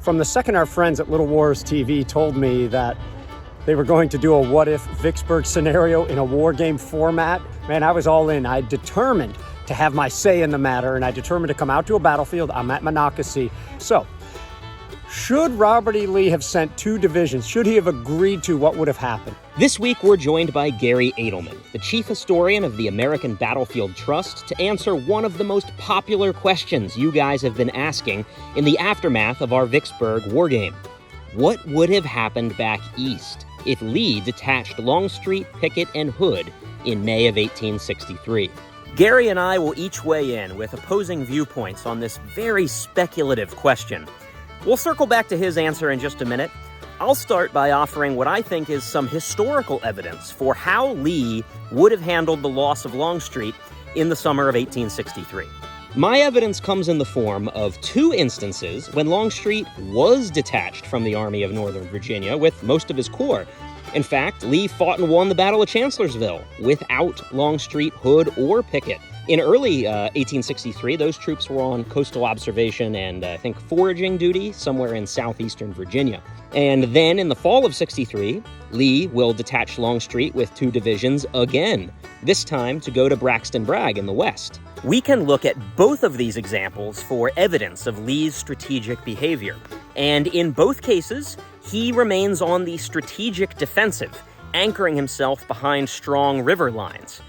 From the second our friends at Little Wars TV told me that they were going to do a what-if Vicksburg scenario in a war game format, man, I was all in. I determined to have my say in the matter, and I determined to come out to a battlefield. I'm at Monocacy. So, should Robert E. Lee have sent 2 divisions? Should he have agreed to what would have happened? This week, we're joined by Garry Adelman, the chief historian of the American Battlefield Trust, to answer one of the most popular questions you guys have been asking in the aftermath of our Vicksburg war game. What would have happened back east if Lee detached Longstreet, Pickett, and Hood in May of 1863? Garry and I will each weigh in with opposing viewpoints on this very speculative question. We'll circle back to his answer in just a minute. I'll start by offering what I think is some historical evidence for how Lee would have handled the loss of Longstreet in the summer of 1863. My evidence comes in the form of 2 instances when Longstreet was detached from the Army of Northern Virginia with most of his corps. In fact, Lee fought and won the Battle of Chancellorsville without Longstreet, Hood, or Pickett. In early 1863, those troops were on coastal observation and, I think, foraging duty somewhere in southeastern Virginia. And then in the fall of 63, Lee will detach Longstreet with 2 divisions again, this time to go to Braxton Bragg in the west. We can look at both of these examples for evidence of Lee's strategic behavior. And in both cases, he remains on the strategic defensive, anchoring himself behind strong river lines.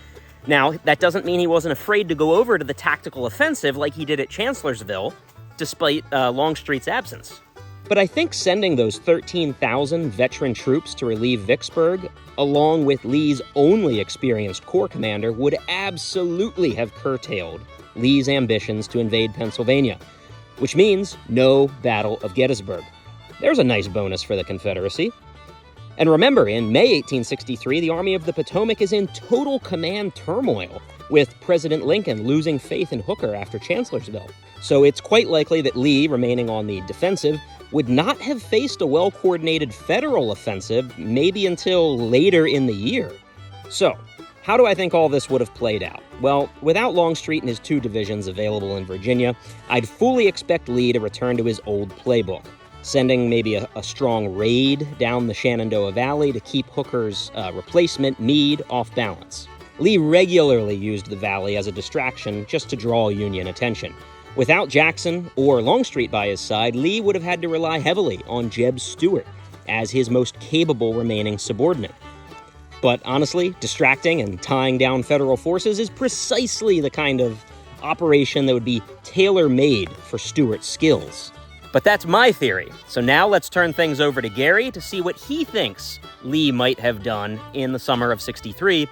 Now, that doesn't mean he wasn't afraid to go over to the tactical offensive like he did at Chancellorsville, despite Longstreet's absence. But I think sending those 13,000 veteran troops to relieve Vicksburg, along with Lee's only experienced corps commander, would absolutely have curtailed Lee's ambitions to invade Pennsylvania, which means no Battle of Gettysburg. There's a nice bonus for the Confederacy. And remember, in May 1863, the Army of the Potomac is in total command turmoil, with President Lincoln losing faith in Hooker after Chancellorsville. So it's quite likely that Lee, remaining on the defensive, would not have faced a well-coordinated federal offensive maybe until later in the year. So, how do I think all this would have played out? Well, without Longstreet and his 2 divisions available in Virginia, I'd fully expect Lee to return to his old playbook, sending maybe a strong raid down the Shenandoah Valley to keep Hooker's replacement, Meade, off balance. Lee regularly used the valley as a distraction just to draw Union attention. Without Jackson or Longstreet by his side, Lee would have had to rely heavily on Jeb Stuart as his most capable remaining subordinate. But honestly, distracting and tying down federal forces is precisely the kind of operation that would be tailor-made for Stuart's skills. But that's my theory. So now let's turn things over to Garry to see what he thinks Lee might have done in the summer of 63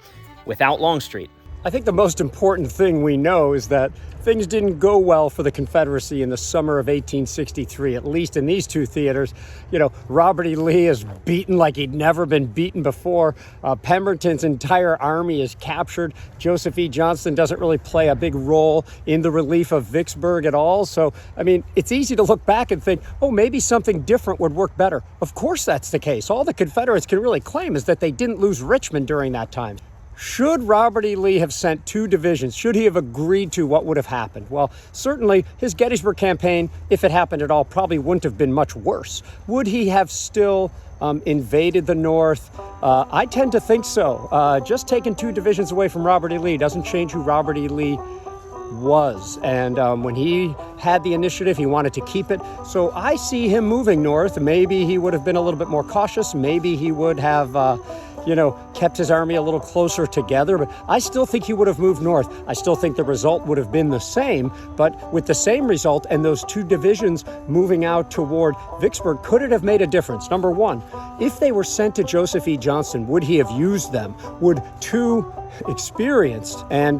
without Longstreet. I think the most important thing we know is that things didn't go well for the Confederacy in the summer of 1863, at least in these 2 theaters. You know, Robert E. Lee is beaten like he'd never been beaten before. Pemberton's entire army is captured. Joseph E. Johnston doesn't really play a big role in the relief of Vicksburg at all. So, I mean, it's easy to look back and think, oh, maybe something different would work better. Of course that's the case. All the Confederates can really claim is that they didn't lose Richmond during that time. Should Robert E. Lee have sent 2 divisions? Should he have agreed to what would have happened? Well, certainly his Gettysburg campaign, if it happened at all, probably wouldn't have been much worse. Would he have still invaded the North? I tend to think so. Just taking 2 divisions away from Robert E. Lee doesn't change who Robert E. Lee was. And when he had the initiative, he wanted to keep it. So I see him moving north. Maybe he would have been a little bit more cautious. Maybe he would have kept his army a little closer together, but I still think he would have moved north. I still think the result would have been the same, but with the same result and those 2 divisions moving out toward Vicksburg, could it have made a difference? Number one, if they were sent to Joseph E. Johnston, would he have used them? Would 2 experienced and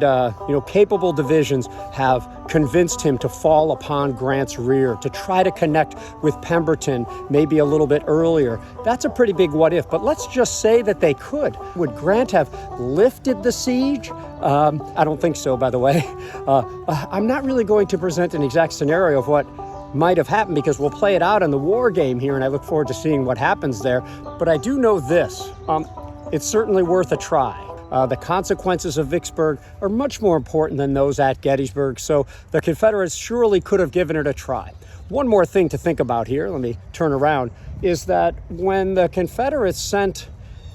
capable divisions have convinced him to fall upon Grant's rear, to try to connect with Pemberton maybe a little bit earlier? That's a pretty big what if, but let's just say that they could. Would Grant have lifted the siege? I don't think so, by the way. I'm not really going to present an exact scenario of what might have happened because we'll play it out in the war game here, and I look forward to seeing what happens there. But I do know this. It's certainly worth a try. The consequences of Vicksburg are much more important than those at Gettysburg, so the Confederates surely could have given it a try. One more thing to think about here, let me turn around, is that when the Confederates sent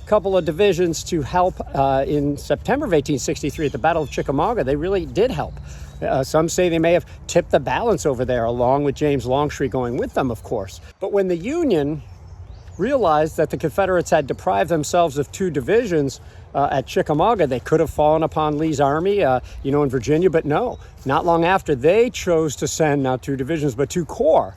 a couple of divisions to help in September of 1863 at the Battle of Chickamauga, they really did help. Some say they may have tipped the balance over there, along with James Longstreet going with them, of course. But when the Union realized that the Confederates had deprived themselves of 2 divisions at Chickamauga, they could have fallen upon Lee's army, in Virginia, but no. Not long after, they chose to send not 2 divisions, but 2 corps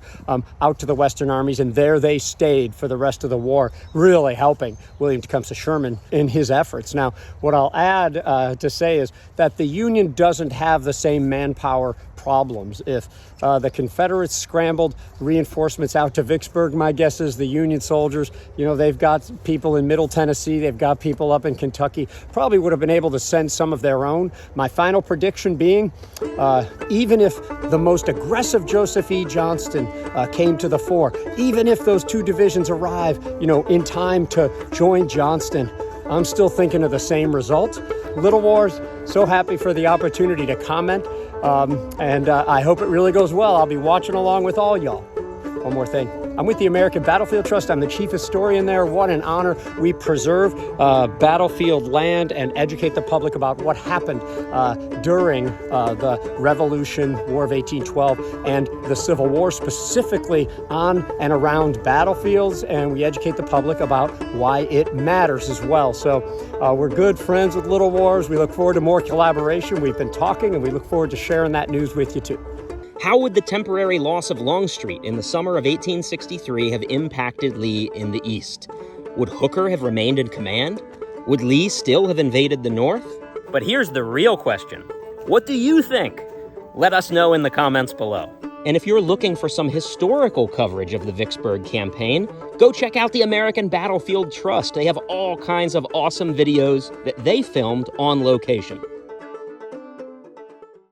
out to the Western armies, and there they stayed for the rest of the war, really helping William Tecumseh Sherman in his efforts. Now, what I'll add to say is that the Union doesn't have the same manpower problems. If the Confederates scrambled reinforcements out to Vicksburg, my guess is the Union soldiers, they've got people in Middle Tennessee, they've got people up in Kentucky, probably would have been able to send some of their own. My final prediction being, even if the most aggressive Joseph E. Johnston came to the fore, even if those 2 divisions arrive, in time to join Johnston, I'm still thinking of the same result. Little Wars, so happy for the opportunity to comment, and I hope it really goes well. I'll be watching along with all y'all. One more thing. I'm with the American Battlefield Trust. I'm the chief historian there. What an honor. We preserve battlefield land and educate the public about what happened during the Revolution, War of 1812, and the Civil War, specifically on and around battlefields. And we educate the public about why it matters as well. So we're good friends with Little Wars. We look forward to more collaboration. We've been talking, and we look forward to sharing that news with you too. How would the temporary loss of Longstreet in the summer of 1863 have impacted Lee in the East? Would Hooker have remained in command? Would Lee still have invaded the North? But here's the real question. What do you think? Let us know in the comments below. And if you're looking for some historical coverage of the Vicksburg campaign, go check out the American Battlefield Trust. They have all kinds of awesome videos that they filmed on location.